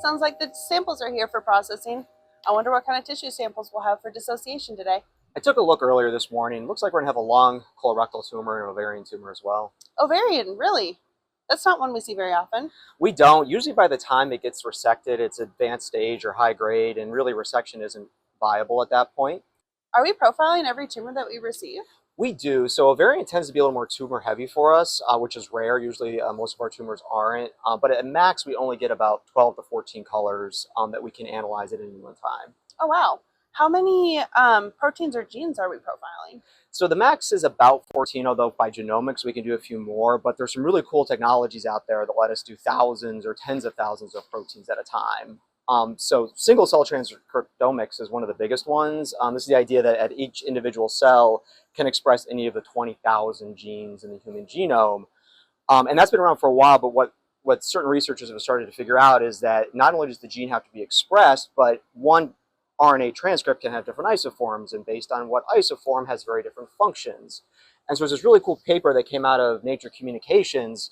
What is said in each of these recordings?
Sounds like the samples are here for processing. I wonder what kind of tissue samples we'll have for dissociation today. I took a look earlier this morning. Looks like we're going to have a lung colorectal tumor and an ovarian tumor as well. Ovarian, really? That's not one we see very often. We don't. Usually by the time it gets resected, it's advanced stage or high grade, and really resection isn't viable at that point. Are we profiling every tumor that we receive? We do. So ovarian tends to be a little more tumor heavy for us, which is rare. Usually most of our tumors aren't. But at max, we only get about 12 to 14 colors that we can analyze at any one time. Oh, wow. How many proteins or genes are we profiling? So the max is about 14, although by genomics we can do a few more, but there's some really cool technologies out there that let us do thousands or tens of thousands of proteins at a time. So single cell transcriptomics is one of the biggest ones. This is the idea that at each individual cell can express any of the 20,000 genes in the human genome. And that's been around for a while, but what certain researchers have started to figure out is that not only does the gene have to be expressed, but one RNA transcript can have different isoforms, and based on what isoform has very different functions. And so there's this really cool paper that came out of Nature Communications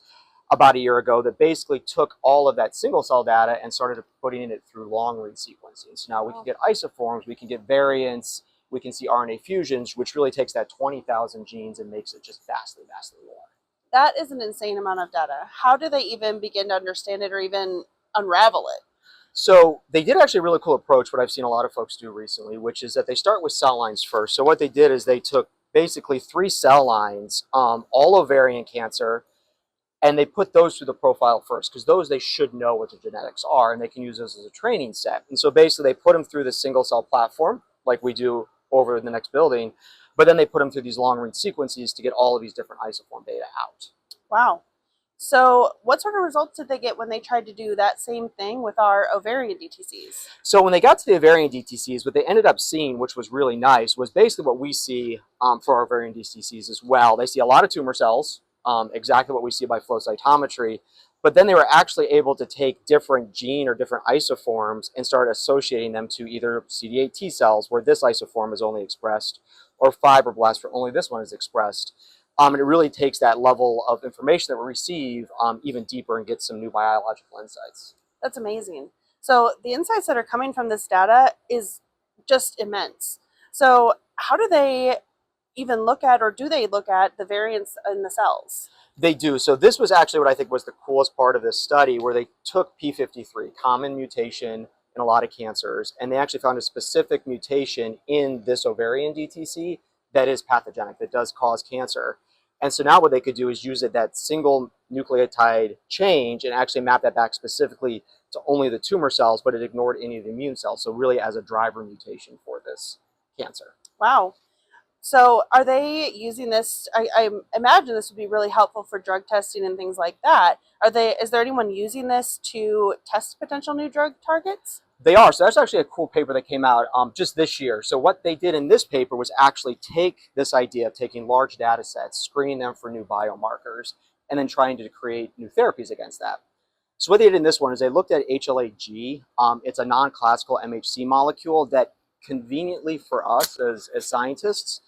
about a year ago that basically took all of that single cell data and started putting it through long read sequencing. So now we can get isoforms, we can get variants, we can see RNA fusions, which really takes that 20,000 genes and makes it just vastly, vastly more. That is an insane amount of data. How do they even begin to understand it or even unravel it? So they did actually a really cool approach, what I've seen a lot of folks do recently, which is that they start with cell lines first. So what they did is they took basically 3 cell lines, all ovarian cancer, and they put those through the profile first, because those they should know what the genetics are, and they can use those as a training set. And so basically they put them through the single cell platform, like we do over in the next building, but then they put them through these long read sequences to get all of these different isoform data out. Wow. So what sort of results did they get when they tried to do that same thing with our ovarian DTCs? So when they got to the ovarian DTCs, what they ended up seeing, which was really nice, was basically what we see for our ovarian DTCs as well. They see a lot of tumor cells, exactly what we see by flow cytometry, but then they were actually able to take different gene or different isoforms and start associating them to either CD8 T cells, where this isoform is only expressed, or fibroblasts, where only this one is expressed. And it really takes that level of information that we receive even deeper and gets some new biological insights. That's amazing. So the insights that are coming from this data is just immense. So how do they even look at, or do they look at, the variants in the cells? They do. So this was actually what I think was the coolest part of this study, where they took P53, common mutation in a lot of cancers, and they actually found a specific mutation in this ovarian DTC that is pathogenic, that does cause cancer. And so now what they could do is use that single nucleotide change and actually map that back specifically to only the tumor cells, but it ignored any of the immune cells. So really as a driver mutation for this cancer. Wow. So are they using this? I imagine this would be really helpful for drug testing and things like that. Is there anyone using this to test potential new drug targets? They are. So that's actually a cool paper that came out just this year. So what they did in this paper was actually take this idea of taking large data sets, screening them for new biomarkers, and then trying to create new therapies against that. So what they did in this one is they looked at HLA-G. It's a non-classical MHC molecule that conveniently for us as scientists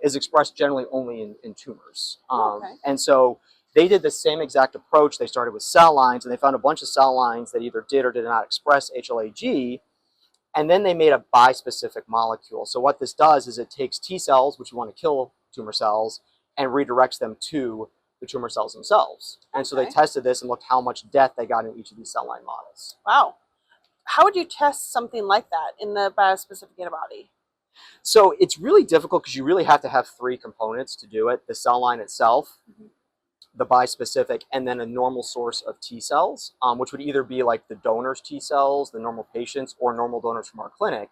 is expressed generally only in tumors. Okay. And so they did the same exact approach. They started with cell lines, and they found a bunch of cell lines that either did or did not express HLA-G, and then they made a bispecific molecule. So what this does is it takes T cells, which we want to kill tumor cells, and redirects them to the tumor cells themselves. And so they tested this and looked how much death they got in each of these cell line models. Wow. How would you test something like that in the biospecific antibody? So it's really difficult because you really have to have 3 components to do it: the cell line itself, the bispecific, and then a normal source of T cells, which would either be like the donor's T cells, the normal patients, or normal donors from our clinic.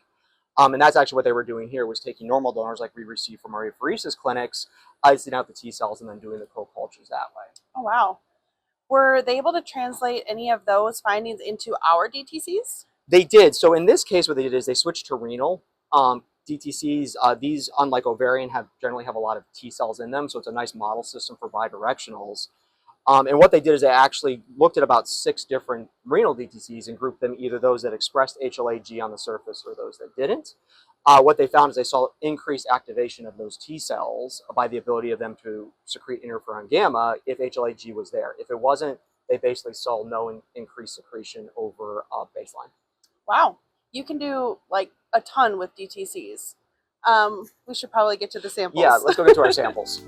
And that's actually what they were doing here, was taking normal donors like we receive from our apheresis clinics, isolating out the T cells, and then doing the co-cultures that way. Oh, wow. Were they able to translate any of those findings into our DTCs? They did. So in this case, what they did is they switched to renal DTCs. These, unlike ovarian, generally have a lot of T cells in them, so it's a nice model system for bidirectionals. And what they did is they actually looked at about 6 different renal DTCs and grouped them, either those that expressed HLA-G on the surface or those that didn't. What they found is they saw increased activation of those T cells by the ability of them to secrete interferon gamma if HLA-G was there. If it wasn't they basically saw no increased secretion over baseline. Wow. You can do like a ton with DTCs. We should probably get to the samples. Yeah, let's go get to our samples.